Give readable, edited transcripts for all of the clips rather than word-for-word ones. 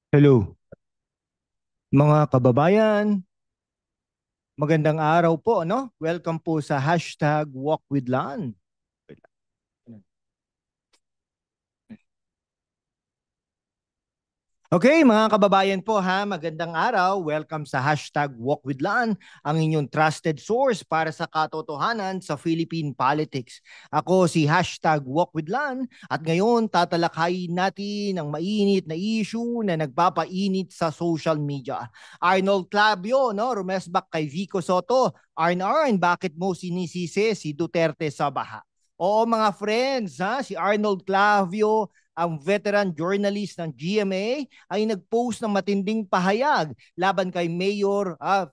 Hello, mga kababayan. Magandang araw po, no? Welcome po sa hashtag Walk with Lan. Okay, mga kababayan po ha, magandang araw. Welcome sa hashtag Walk with Lan, ang inyong trusted source para sa katotohanan sa Philippine politics. Ako si hashtag Walk with Lan at ngayon tatalakayin natin ang mainit na issue na nagpapainit sa social media. Arnold Clavio, no? Rumesbak kay Vico Soto. Arn, bakit mo sinisisi si Duterte sa baha? Oo mga friends, ha? Si Arnold Clavio, ang veteran journalist ng GMA, ay nag-post ng matinding pahayag laban kay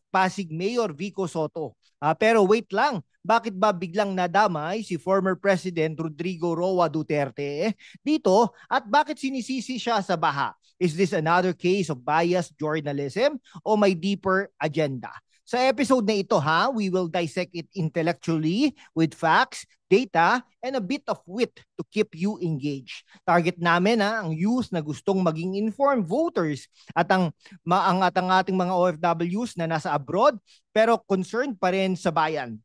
Pasig Mayor Vico Soto. Pero wait lang, bakit ba biglang nadamay si former President Rodrigo Roa Duterte dito at bakit sinisisi siya sa baha? Is this another case of biased journalism o may deeper agenda? Sa episode na ito we will dissect it intellectually with facts, data, and a bit of wit to keep you engaged. Target namin ang youth na gustong maging informed voters at ang ating mga OFWs na nasa abroad pero concerned pa rin sa bayan.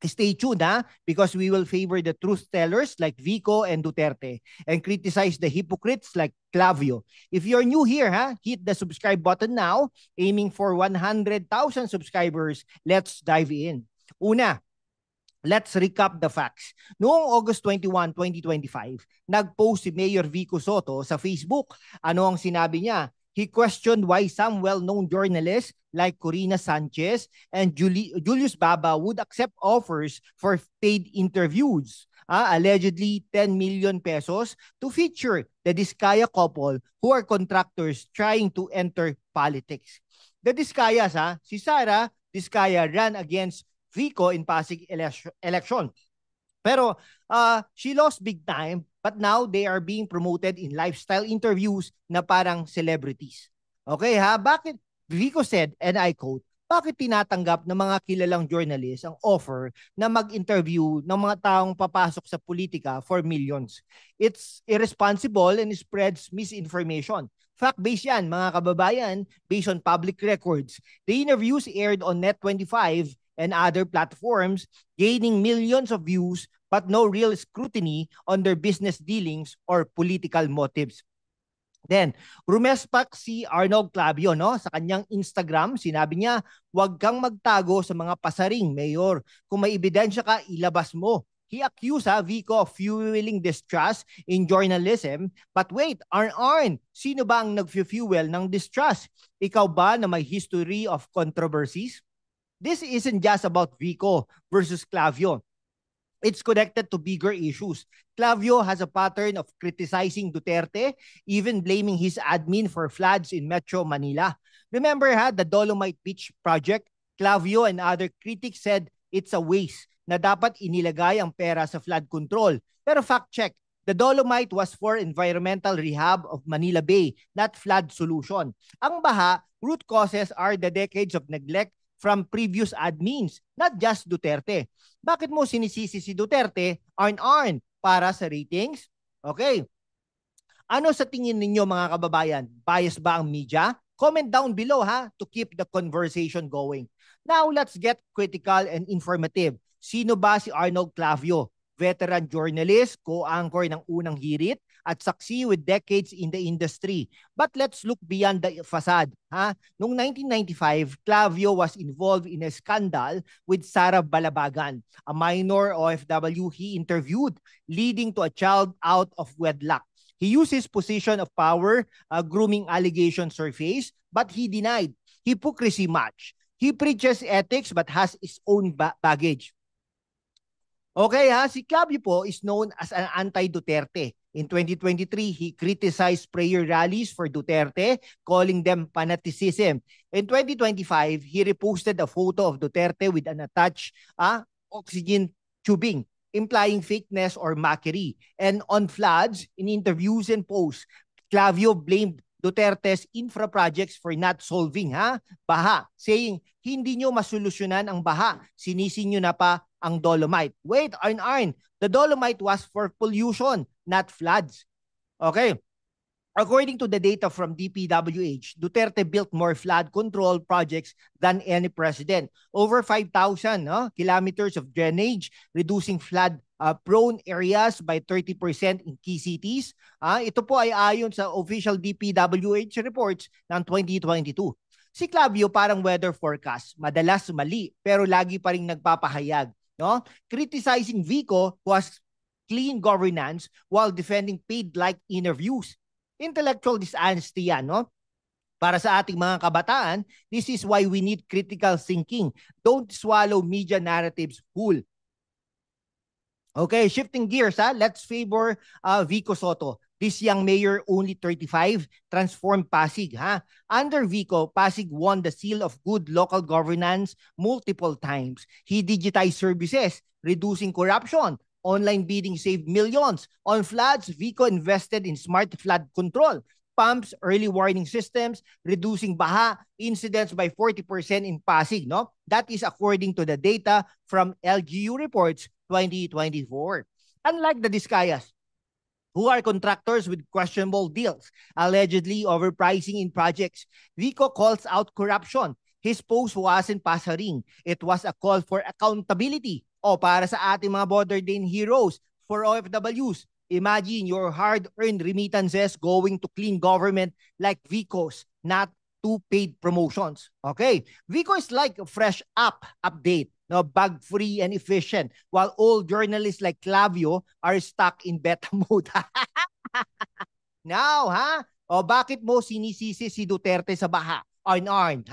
Stay tuned because we will favor the truth tellers like Vico and Duterte and criticize the hypocrites like Clavio. If you're new here, hit the subscribe button now, aiming for 100,000 subscribers. Let's dive in. Una, let's recap the facts. Noong August 21, 2025, nag-post si Mayor Vico Soto sa Facebook. Ano ang sinabi niya? He questioned why some well-known journalists like Corina Sanchez and Julius Baba would accept offers for paid interviews. Allegedly 10 million pesos to feature the Diskaya couple who are contractors trying to enter politics. The Diskayas, si Sara Diskaya ran against Vico in Pasig election. Pero she lost big time, but now they are being promoted in lifestyle interviews na parang celebrities. Okay bakit? Vico said, and I quote, bakit tinatanggap ng mga kilalang journalist ang offer na mag-interview ng mga taong papasok sa politika for millions? It's irresponsible and spreads misinformation. Fact-based yan, mga kababayan, based on public records. The interviews aired on Net25 and other platforms, gaining millions of views but no real scrutiny on their business dealings or political motives. Then, rumespak si Arnold Clavio sa kanyang Instagram. Sinabi niya, huwag kang magtago sa mga pasaring, Mayor. Kung may ebidensya ka, ilabas mo. He accused Vico of fueling distrust in journalism. But wait, Arn, sino ba ang nag-fuel ng distrust? Ikaw ba na may history of controversies? This isn't just about Vico versus Clavio. It's connected to bigger issues. Clavio has a pattern of criticizing Duterte, even blaming his admin for floods in Metro Manila. Remember the Dolomite Beach project? Clavio and other critics said it's a waste na dapat inilagay ang pera sa flood control. Pero fact check, the Dolomite was for environmental rehab of Manila Bay, not flood solution. Ang baha, root causes are the decades of neglect from previous admins, not just Duterte. Bakit mo sinisisi si Duterte, Arn, para sa ratings? Okay. Ano sa tingin ninyo mga kababayan? Bias ba ang media? Comment down below to keep the conversation going. Now let's get critical and informative. Sino ba si Arnold Clavio? Veteran journalist, co-anchor ng Unang Hirit, at saksi with decades in the industry. But let's look beyond the facade. Noong 1995, Clavio was involved in a scandal with Sara Balabagan, a minor OFW he interviewed, leading to a child out of wedlock. He used his position of power, grooming allegations surface, but he denied. Hypocrisy match. He preaches ethics but has his own baggage. Okay si Clavio po is known as an anti-Duterte. In 2023, he criticized prayer rallies for Duterte, calling them fanaticism. In 2025, he reposted a photo of Duterte with an attached oxygen tubing, implying fakeness or mockery. And on floods, in interviews and posts, Clavio blamed Duterte's infra projects for not solving baha, saying hindi nyo masolusyonan ang baha, sinisi nyo na pa ang Dolomite. Wait, Arn, the Dolomite was for pollution, not floods. Okay. According to the data from DPWH, Duterte built more flood control projects than any president. Over 5,000 kilometers of drainage, reducing flood prone areas by 30% in key cities. Ito po ay ayon sa official DPWH reports ng 2022. Si Clavio parang weather forecast, madalas mali pero lagi pa ring nagpapahayag. No? Criticizing Vico was clean governance while defending paid-like interviews. Intellectual dishonesty yan, no? Para sa ating mga kabataan, this is why we need critical thinking. Don't swallow media narratives whole. Okay, shifting gears, let's favor Vico Soto. This young mayor, only 35, transformed Pasig. Under Vico, Pasig won the seal of good local governance multiple times. He digitized services, reducing corruption. Online bidding saved millions. On floods, Vico invested in smart flood control, pumps, early warning systems, reducing baha incidents by 40% in Pasig. No? That is according to the data from LGU reports 2024. Unlike the Discayas, who are contractors with questionable deals, allegedly overpricing in projects, Vico calls out corruption. His post wasn't pasaring. It was a call for accountability. Para sa ating mga border day heroes, for OFWs, imagine your hard-earned remittances going to clean government like Vico's, not to paid promotions. Okay, Vico is like a fresh update, no, bug-free and efficient, while old journalists like Clavio are stuck in beta mode. Now, bakit mo sinisisi si Duterte sa baha? Arn-arn,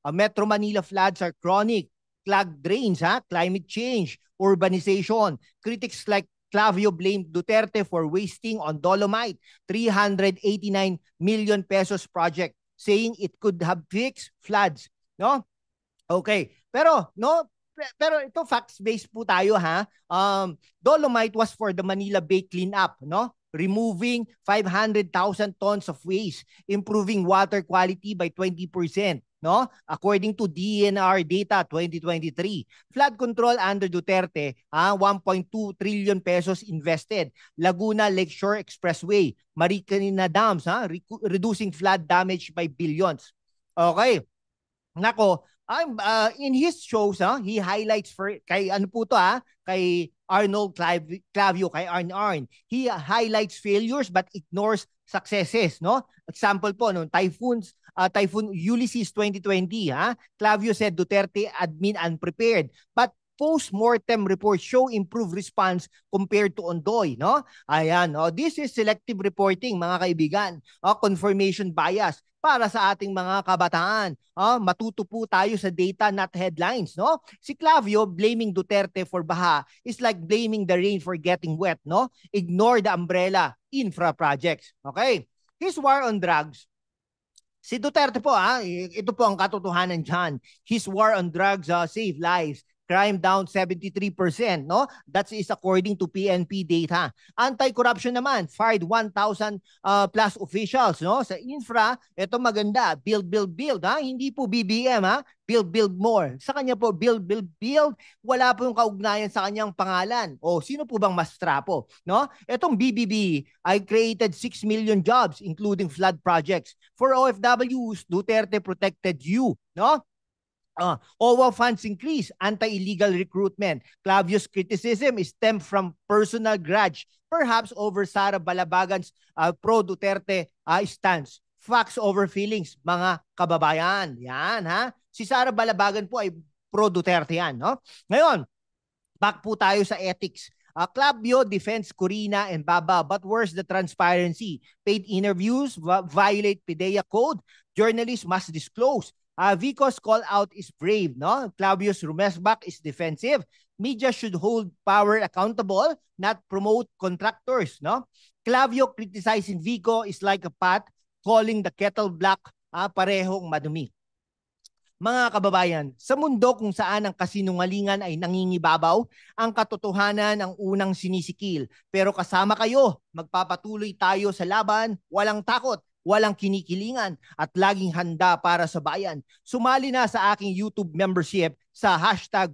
Metro Manila floods are chronic. Clogged drains, climate change, urbanization. Critics like Clavio blamed Duterte for wasting on Dolomite 389 million pesos project, saying it could have fixed floods. No? Okay. Pero ito facts-based po tayo, Dolomite was for the Manila Bay cleanup, no? Removing 500,000 tons of waste, improving water quality by 20%. No? According to DENR data 2023, flood control under Duterte, 1.2 trillion pesos invested. Laguna Lakeshore Expressway, Marikina Dams, reducing flood damage by billions. Okay. Nako, in his shows, he highlights kay ano po to, kay Arnold Clavio, kay Arn. He highlights failures but ignores successes, no? Example po, no, Typhoon Ulysses 2020, Clavio said Duterte admin unprepared, but post-mortem reports show improved response compared to Ondoy, no? Ayan, this is selective reporting, mga kaibigan. Confirmation bias para sa ating mga kabataan. Matuto po tayo sa data, not headlines, no? Si Clavio blaming Duterte for baha is like blaming the rain for getting wet, no? Ignore the umbrella infra projects. Okay? His war on drugs. Si Duterte po, ito po ang katotohanan dyan. His war on drugs saved lives. Crime down 73%, no? That is according to PNP data. Anti-corruption naman, fired 1,000 plus officials, no? Sa infra, ito maganda, build. Hindi po BBM, build more. Sa kanya po, build. Wala po yung kaugnayan sa kanyang pangalan. Sino po bang mas trapo, no? Itong BBB, I created 6 million jobs, including flood projects. For OFWs, Duterte protected you, no? OWA funds increase, anti-illegal recruitment. Clavio's criticism is stemmed from personal grudge, perhaps over Sara Balabagan's pro-Duterte stance. Facts over feelings, mga kababayan. Yan, Si Sara Balabagan po ay pro-Duterte yan, no? Ngayon, back po tayo sa ethics. Clavio defends Corina and Baba, but where's the transparency? Paid interviews violate PDEA code. Journalists must disclose. Vico's call out is brave, no? Clavio's rumesback is defensive. Media should hold power accountable, not promote contractors, no? Clavio criticizing Vico is like a pot calling the kettle black, parehong madumi. Mga kababayan, sa mundo kung saan ang kasinungalingan ay nangingibabaw, ang katotohanan ang unang sinisikil. Pero kasama kayo, magpapatuloy tayo sa laban, walang takot, walang kinikilingan at laging handa para sa bayan. Sumali na sa aking YouTube membership sa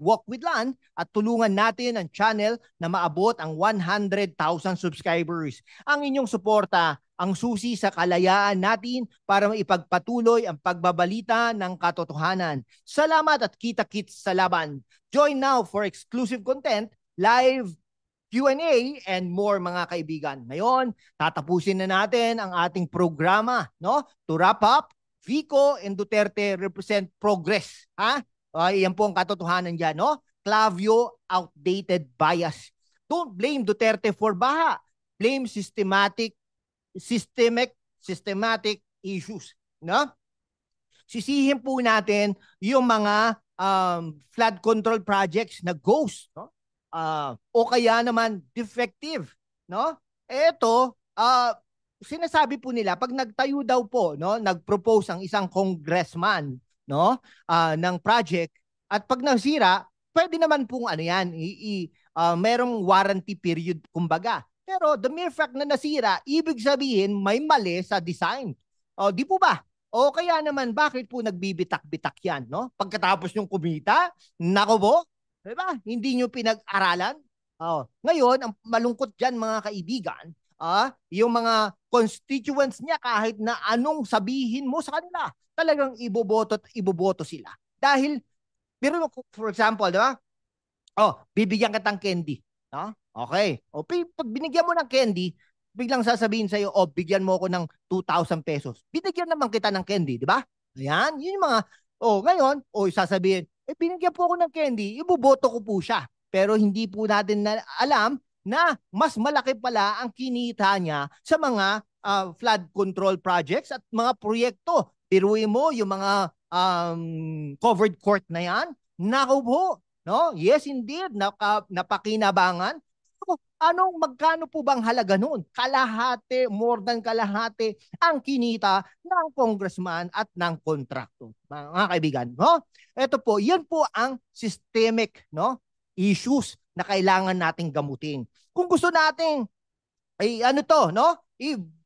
#WalkWithLan at tulungan natin ang channel na maabot ang 100,000 subscribers. Ang inyong suporta ang susi sa kalayaan natin para maipagpatuloy ang pagbabalita ng katotohanan. Salamat at kita-kits sa laban. Join now for exclusive content, live Q&A and more mga kaibigan. Ngayon, tatapusin na natin ang ating programa, no? To wrap up, Vico and Duterte represent progress, ha? Yan po ang katotohanan diyan, no? Clavio, outdated bias. Don't blame Duterte for baha. Blame systematic issues, no? Sisihin po natin yung mga flood control projects na ghost, no? O kaya naman defective, no? Ito, sinasabi po nila pag nagtayo daw po, no, nagpropose ang isang congressman, no, ng project, at pag nasira, pwede naman pong ano yan, merong warranty period kumbaga. Pero the mere fact na nasira, ibig sabihin may mali sa design. O di po ba? O kaya naman bakit po nagbibitak-bitak yan, no? Pagkatapos yung kumita, nako po, diba? Hindi nyo pinag-aralan. Ngayon, ang malungkot dyan mga kaibigan, yung mga constituents niya kahit na anong sabihin mo sa kanila, talagang iboboto sila. Dahil, pero for example, diba? Bibigyan kitang candy. No? Okay. Pag binigyan mo ng candy, biglang sasabihin sa'yo, bigyan mo ako ng 2,000 pesos. Binigyan naman kita ng candy, di ba? Ayan, yun yung mga, ngayon, sasabihin, binigyan po ako ng candy, iboboto ko po siya. Pero hindi po natin alam na mas malaki pala ang kinita niya sa mga flood control projects at mga proyekto. Biruin mo yung mga covered court na yan. Naku po, no? Yes, indeed, napakinabangan. Magkano po bang halaga nun? Kalahati, more than kalahati ang kinita ng congressman at ng kontrakto. Mga kaibigan, no? Ito po, yan po ang systemic, no, issues na kailangan nating gamutin. Kung gusto nating no?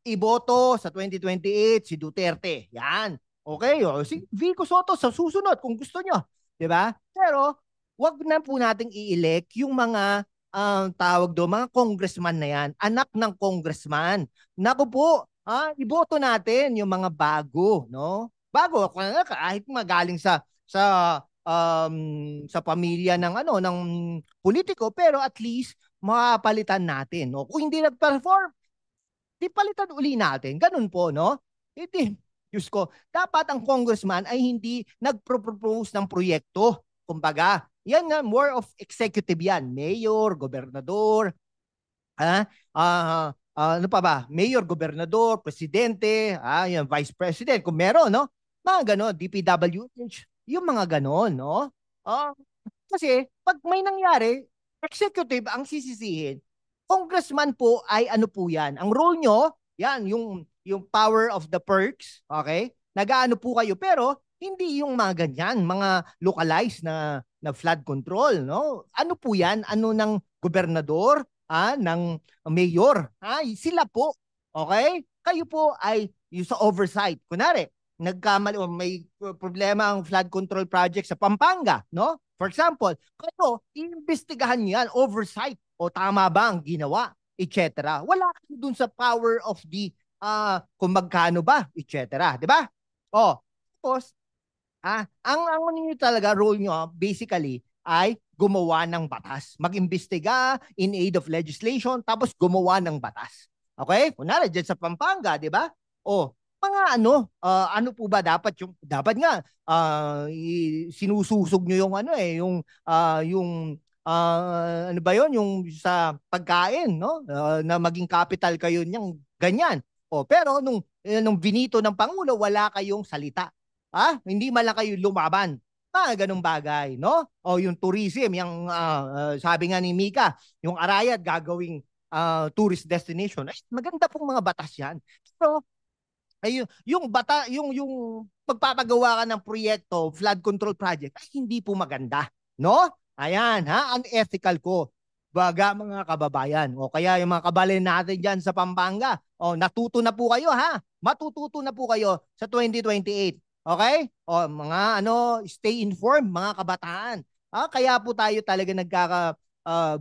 Iboto sa 2028 si Duterte. Yan. Okay, si Vico Soto sa susunod kung gusto nyo. 'Di ba? Pero wag na po nating i-elect yung mga tawag do, mga congressman na yan, anak ng congressman. Naku po, iboto natin yung mga bago, no? Bago, kahit magaling sa pamilya ng ng politiko, pero at least mapalitan natin, no? Kung hindi nag-perform, di palitan uli natin. Ganun po, no? Diyos ko, dapat ang congressman ay hindi nagpro-propose ng proyekto. Kumbaga, yan nga, more of executive yan. Mayor, gobernador, ano pa ba? Mayor, gobernador, presidente, yan, vice president, kung meron, no? Mga gano'n, DPWH, yung mga gano'n, no? Kasi, pag may nangyari, executive ang sisisihin. Congressman po ay ano po yan? Ang role nyo, yan, yung power of the perks, okay? Nag-aano po kayo, pero hindi yung mga ganyan, mga localized na flood control, no? Ano po yan? Ano ng gobernador, ng mayor? Sila po, okay? Kayo po ay yung sa oversight. Kunwari, nagkamali o may problema ang flood control project sa Pampanga, no? For example, kayo, iimbestigahan niyo yan, oversight, o tama ba ang ginawa, etc. Wala kayo dun sa power of the kung magkano ba, etc. Di ba? Tapos, ang ninyo talaga, role nyo, basically, ay gumawa ng batas. Mag-imbestiga in aid of legislation, tapos gumawa ng batas. Okay? Kunwari, dyan sa Pampanga, di ba? Mga ano po ba dapat nga sinususog nyo yung ano ba yon, yung sa pagkain, no? Na maging capital kayo niyang ganyan. Pero nung binito ng Pangulo, wala kayong salita. Hindi man lang kayo lumaban. Ganung bagay, no? Yung tourism, yung sabi nga ni Mika, yung Arayat gagawing tourist destination. Ay, maganda pong mga batas yan. Pero yung pagpapagawa ka ng proyekto, flood control project, ay hindi po maganda, no? Ayan, unethical ko. Baga mga kababayan. Kaya yung mga kabalin natin dyan sa Pampanga, natuto na po kayo, matututo na po kayo sa 2028. Okay? Mga stay informed mga kabataan. Kaya po tayo talaga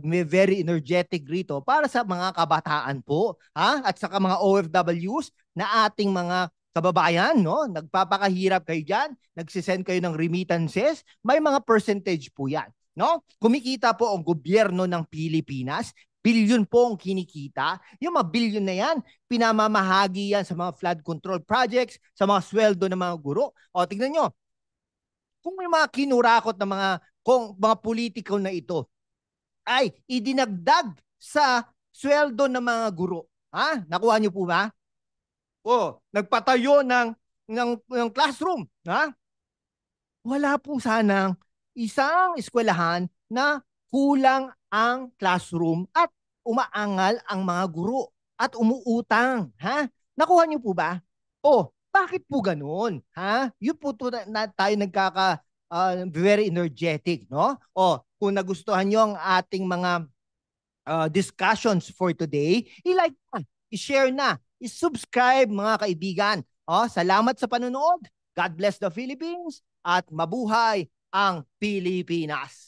may very energetic rito para sa mga kabataan po, ha? At saka mga OFWs na ating mga kababayan, no? Nagpapakahirap kayo diyan, nagsisend kayo ng remittances, may mga percentage po 'yan, no? Kumikita po ang gobyerno ng Pilipinas, bilyon po ang kinikita. Yung mga bilyon na yan, pinamamahagi yan sa mga flood control projects, sa mga sweldo ng mga guro. O, tingnan nyo, kung may mga kinurakot ng mga politiko na ito, ay idinagdag sa sweldo ng mga guro. Ha? Nakuha nyo po ba? O, nagpatayo ng classroom. Ha? Wala po sanang isang eskwelahan na kulang ang classroom at umaangal ang mga guro at umuutang. Ha? Nakuha niyo po ba? O, bakit po ganun? Ha? Yun po na tayo very energetic, no? O, kung nagustuhan niyo ang ating mga discussions for today, i-like na, i-share na, i-subscribe mga kaibigan. O, salamat sa panonood. God bless the Philippines at mabuhay ang Pilipinas.